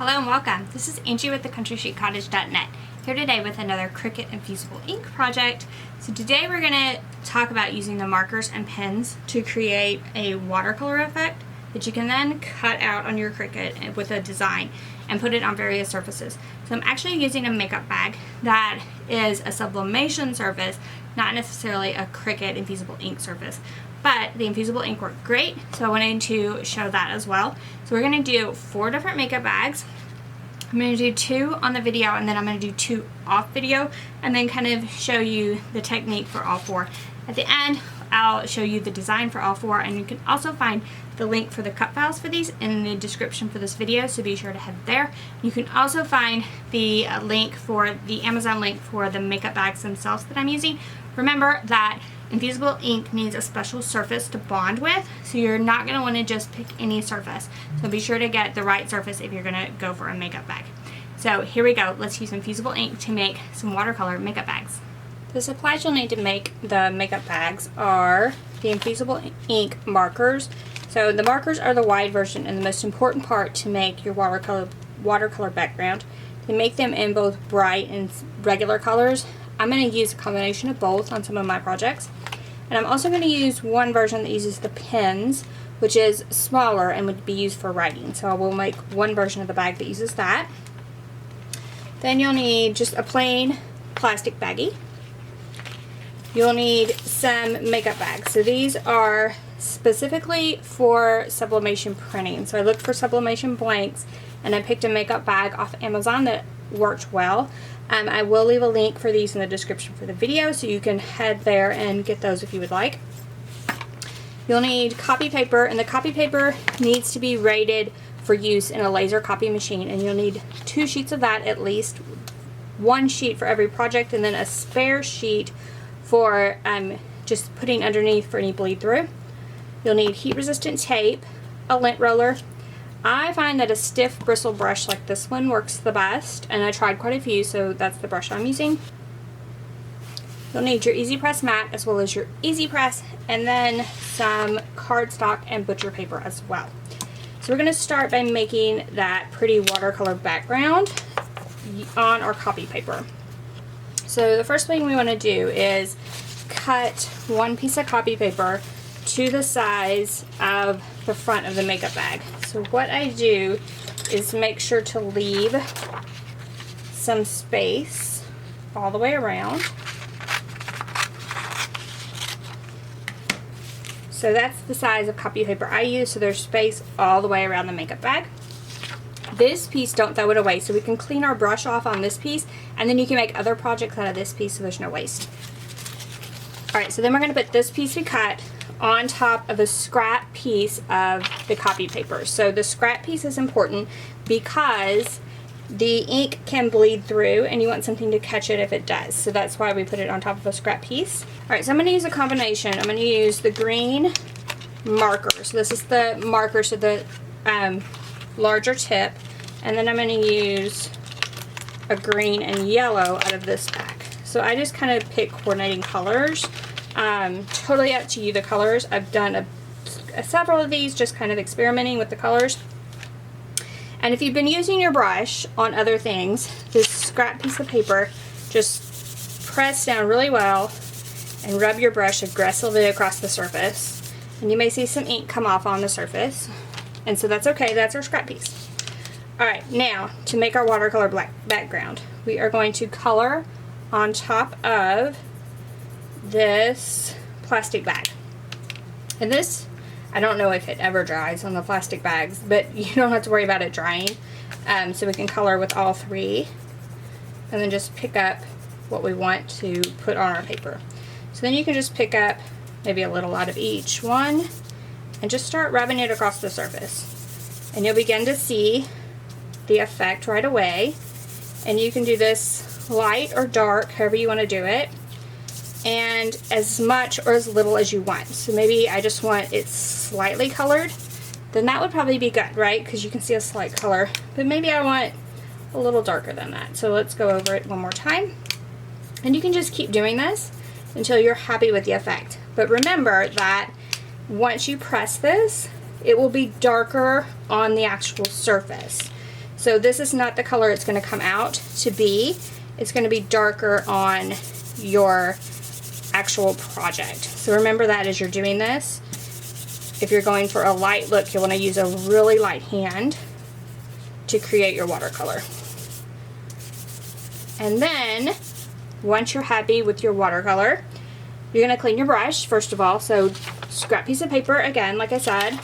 Hello and welcome. This is Angie with thecountrysheetcottage.net, here today with another Cricut Infusible Ink project. So today we're going to talk about using the markers and pens to create a watercolor effect that you can then cut out on your Cricut with a design and put it on various surfaces. So I'm actually using a makeup bag that is a sublimation surface, not necessarily a Cricut Infusible Ink surface. But the Infusible Ink worked great, so I wanted to show that as well. So we're going to do 4 different makeup bags. I'm going to do 2 on the video, and then I'm going to do 2 off video, and then kind of show you the technique for all 4. At the end, I'll show you the design for all 4, and you can also find the link for the cut files for these in the description for this video, so be sure to head there. You can also find the link for the Amazon link for the makeup bags themselves that I'm using. Remember that Infusible ink needs a special surface to bond with, so you're not going to want to just pick any surface. So be sure to get the right surface if you're going to go for a makeup bag. So here we go. Let's use Infusible ink to make some watercolor makeup bags. The supplies you'll need to make the makeup bags are the Infusible ink markers. So the markers are the wide version and the most important part to make your watercolor background. You make them in both bright and regular colors. I'm going to use a combination of both on some of my projects. And I'm also going to use one version that uses the pens, which is smaller and would be used for writing. So I will make one version of the bag that uses that. Then you'll need just a plain plastic baggie. You'll need some makeup bags. So these are specifically for sublimation printing. So I looked for sublimation blanks and I picked a makeup bag off Amazon that worked well. I will leave a link for these in the description for the video, so you can head there and get those if you would like. You'll need copy paper, and the copy paper needs to be rated for use in a laser copy machine, and you'll need 2 sheets of that at least, 1 sheet for every project, and then a spare sheet for just putting underneath for any bleed through. You'll need heat resistant tape, a lint roller. I find that a stiff bristle brush like this one works the best, and I tried quite a few, so that's the brush I'm using. You'll need your Easy Press mat as well as your Easy Press, and then some cardstock and butcher paper as well. So we're going to start by making that pretty watercolor background on our copy paper. So the first thing we want to do is cut one piece of copy paper to the size of the front of the makeup bag. So what I do is make sure to leave some space all the way around. So that's the size of copy paper I use, so there's space all the way around the makeup bag. This piece, don't throw it away, so we can clean our brush off on this piece, and then you can make other projects out of this piece so there's no waste. Alright, so then we're going to put this piece we cut on top of a scrap piece of the copy paper. So the scrap piece is important because the ink can bleed through and you want something to catch it if it does. So that's why we put it on top of a scrap piece. Alright, so I'm going to use a combination. I'm going to use the green marker. So this is the marker, so the larger tip. And then I'm going to use a green and yellow out of this pack. So I just kind of pick coordinating colors. Totally up to you, the colors. I've done several of these, just kind of experimenting with the colors. And if you've been using your brush on other things, this scrap piece of paper, just press down really well and rub your brush aggressively across the surface. And you may see some ink come off on the surface. And so that's okay, that's our scrap piece. Alright, now to make our watercolor black background, we are going to color on top of this plastic bag. And this, I don't know if it ever dries on the plastic bags, but you don't have to worry about it drying. So we can color with all 3 and then just pick up what we want to put on our paper. So then you can just pick up maybe a little out of each one and just start rubbing it across the surface. And you'll begin to see the effect right away. And you can do this light or dark, however you want to do it, and as much or as little as you want. So maybe I just want it slightly colored, then that would probably be good, right? Because you can see a slight color. But maybe I want a little darker than that. So let's go over it one more time. And you can just keep doing this until you're happy with the effect. But remember that once you press this, it will be darker on the actual surface. So this is not the color it's going to come out to be. It's going to be darker on your actual project. So remember that as you're doing this. If you're going for a light look, you'll want to use a really light hand to create your watercolor. And then, once you're happy with your watercolor, you're going to clean your brush, first of all. So, scrap piece of paper, again, like I said,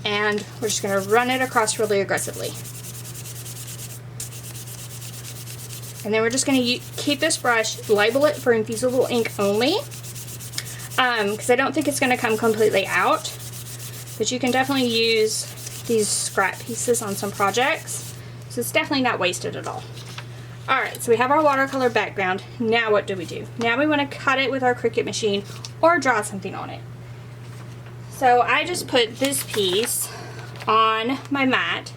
and we're just going to run it across really aggressively. And then we're just going to keep this brush, label it for Infusible Ink only, because I don't think it's going to come completely out. But you can definitely use these scrap pieces on some projects, so it's definitely not wasted at all. Alright, so we have our watercolor background. Now what do? Now we want to cut it with our Cricut machine or draw something on it. So I just put this piece on my mat.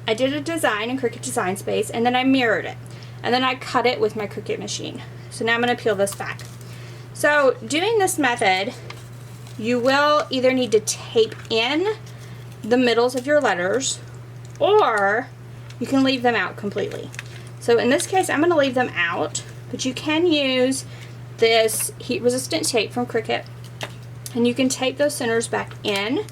I did a design in Cricut Design Space, and then I mirrored it. And then I cut it with my Cricut machine. So now I'm going to peel this back. So doing this method, you will either need to tape in the middles of your letters, or you can leave them out completely. So in this case, I'm going to leave them out, but you can use this heat resistant tape from Cricut, and you can tape those centers back in,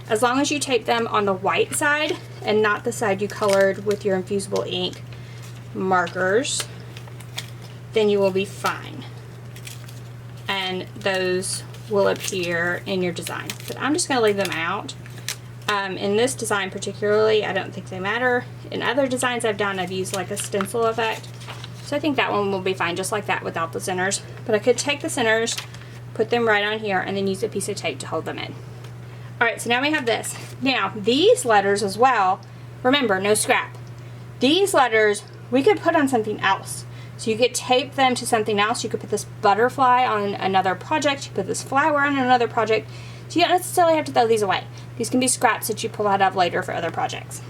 as long as you tape them on the white side and not the side you colored with your Infusible Ink markers, then you will be fine. And those will appear in your design. But I'm just going to leave them out. In this design particularly, I don't think they matter. In other designs I've done, I've used like a stencil effect. So I think that one will be fine just like that without the centers. But I could take the centers, put them right on here, and then use a piece of tape to hold them in. Alright, so now we have this. Now, these letters as well, remember, no scrap. These letters we could put on something else. So you could tape them to something else. You could put this butterfly on another project. You put this flower on another project. So you don't necessarily have to throw these away. These can be scraps that you pull out of later for other projects.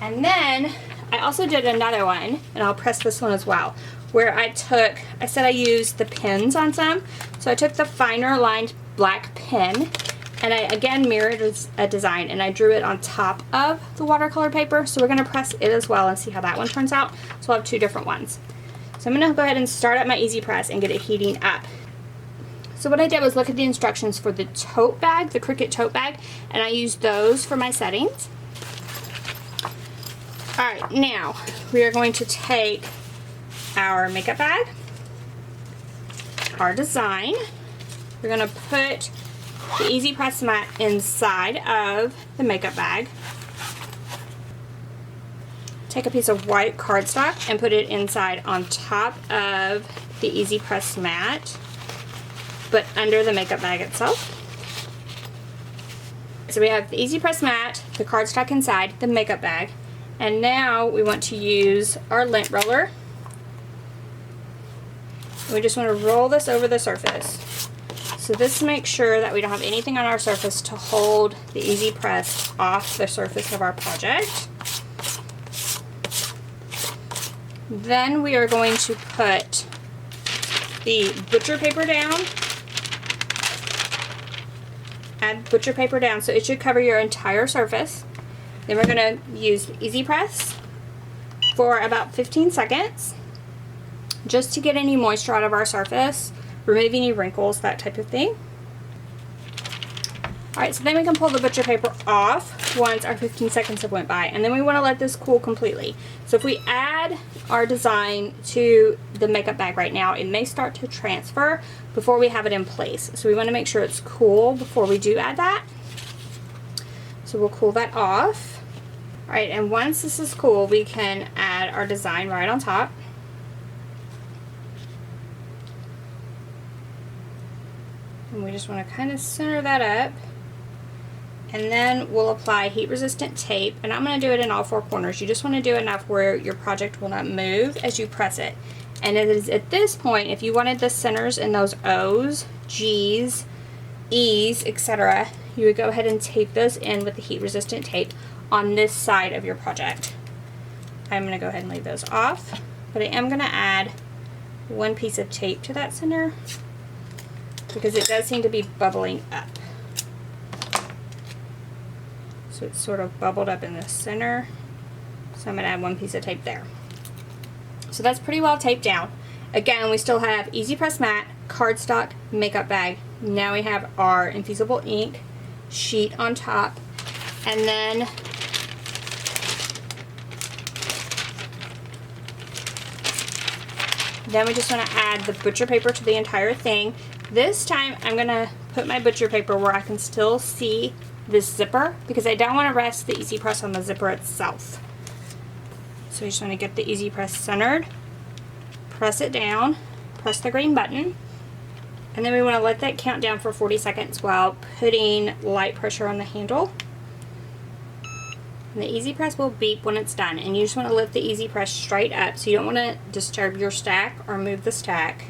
And then I also did another one, and I'll press this one as well, where I said I used the pens on some. So I took the finer lined black pen, and I again mirrored a design, and I drew it on top of the watercolor paper. So we're going to press it as well and see how that one turns out. So we'll have two different ones. So I'm going to go ahead and start up my Easy Press and get it heating up. So what I did was look at the instructions for the tote bag, the Cricut tote bag, and I used those for my settings. Alright, now we are going to take our makeup bag, our design. We're going to put the Easy Press mat inside of the makeup bag. Take a piece of white cardstock and put it inside on top of the Easy Press mat, but under the makeup bag itself. So we have the Easy Press mat, the cardstock inside, the makeup bag, and now we want to use our lint roller. We just want to roll this over the surface. So this makes sure that we don't have anything on our surface to hold the Easy Press off the surface of our project. Then we are going to put the butcher paper down. Add butcher paper down so it should cover your entire surface. Then we're going to use the Easy Press for about 15 seconds just to get any moisture out of our surface, remove any wrinkles, that type of thing. Alright, so then we can pull the butcher paper off once our 15 seconds have went by, and then we want to let this cool completely. So if we add our design to the makeup bag right now, it may start to transfer before we have it in place. So we want to make sure it's cool before we do add that. So we'll cool that off. Alright, and once this is cool, we can add our design right on top. And we just want to kind of center that up. And then we'll apply heat resistant tape, and I'm going to do it in all four corners. You just want to do enough where your project will not move as you press it. And it is at this point, if you wanted the centers in those O's, G's, E's, etc., you would go ahead and tape those in with the heat resistant tape on this side of your project. I'm going to go ahead and leave those off, but I am going to add one piece of tape to that center because it does seem to be bubbling up. So it's sort of bubbled up in the center. So I'm going to add one piece of tape there. So that's pretty well taped down. Again, we still have Easy Press Matte, cardstock, makeup bag. Now we have our Infusible Ink sheet on top. And then we just want to add the butcher paper to the entire thing. This time I'm going to put my butcher paper where I can still see this zipper because I don't want to rest the Easy Press on the zipper itself. So you just want to get the Easy Press centered, press it down, press the green button, and then we want to let that count down for 40 seconds while putting light pressure on the handle. And the Easy Press will beep when it's done, and you just want to lift the Easy Press straight up so you don't want to disturb your stack or move the stack.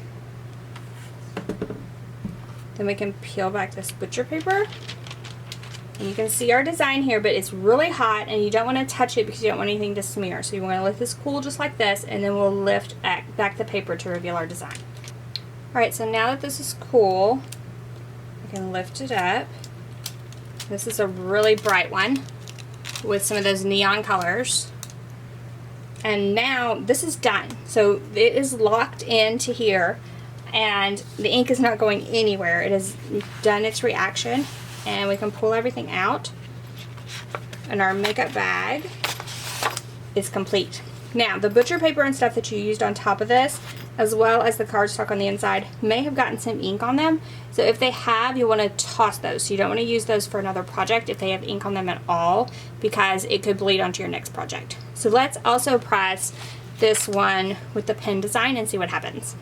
Then we can peel back this butcher paper. And you can see our design here, but it's really hot and you don't want to touch it because you don't want anything to smear. So you want to let this cool just like this, and then we'll lift back the paper to reveal our design. Alright, so now that this is cool, we can lift it up. This is a really bright one with some of those neon colors. And now this is done. So it is locked into here and the ink is not going anywhere. It has done its reaction. And we can pull everything out, and our makeup bag is complete. Now, the butcher paper and stuff that you used on top of this, as well as the cardstock on the inside, may have gotten some ink on them. So if they have, you want to toss those. So you don't want to use those for another project if they have ink on them at all, because it could bleed onto your next project. So let's also press this one with the pen design and see what happens.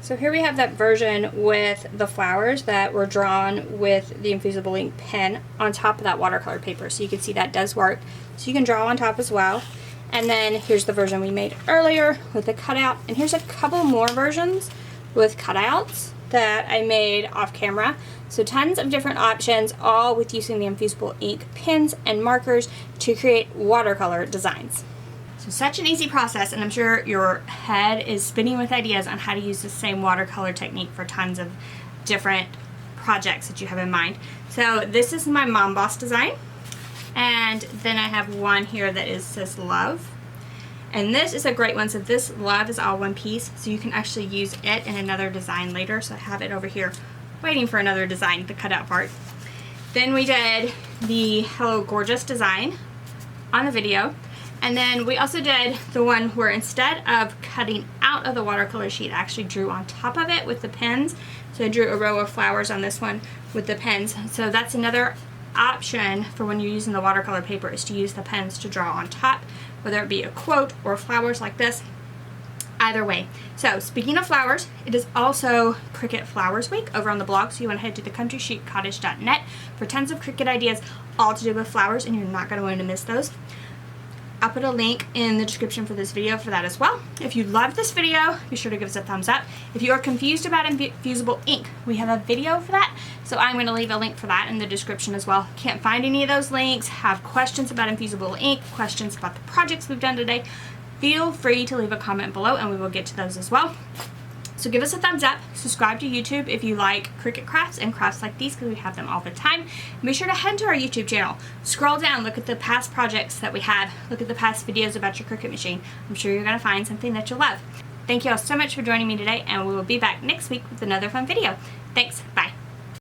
So here we have that version with the flowers that were drawn with the Infusible Ink pen on top of that watercolor paper. So you can see that does work. So you can draw on top as well. And then here's the version we made earlier with the cutout. And here's a couple more versions with cutouts that I made off camera. So tons of different options, all with using the Infusible Ink pens and markers to create watercolor designs. So such an easy process, and I'm sure your head is spinning with ideas on how to use the same watercolor technique for tons of different projects that you have in mind. So this is my Mom Boss design, and then I have one here that says love. And this is a great one. So this love is all one piece, so you can actually use it in another design later. So I have it over here waiting for another design, the cutout part. Then we did the Hello Gorgeous design on the video. And then we also did the one where instead of cutting out of the watercolor sheet, I actually drew on top of it with the pens. So I drew a row of flowers on this one with the pens. So that's another option for when you're using the watercolor paper, is to use the pens to draw on top, whether it be a quote or flowers like this. Either way. So speaking of flowers, it is also Cricut Flowers Week over on the blog, so you want to head to thecountryschiccottage.net for tons of Cricut ideas all to do with flowers, and you're not going to want to miss those. I'll put a link in the description for this video for that as well. If you loved this video, be sure to give us a thumbs up. If you are confused about Infusible Ink, we have a video for that, so I'm going to leave a link for that in the description as well. Can't find any of those links, have questions about Infusible Ink, questions about the projects we've done today, feel free to leave a comment below and we will get to those as well. So give us a thumbs up, subscribe to YouTube if you like Cricut crafts and crafts like these, because we have them all the time. And be sure to head to our YouTube channel. Scroll down, look at the past projects that we have, look at the past videos about your Cricut machine. I'm sure you're going to find something that you'll love. Thank you all so much for joining me today, and we will be back next week with another fun video. Thanks, bye.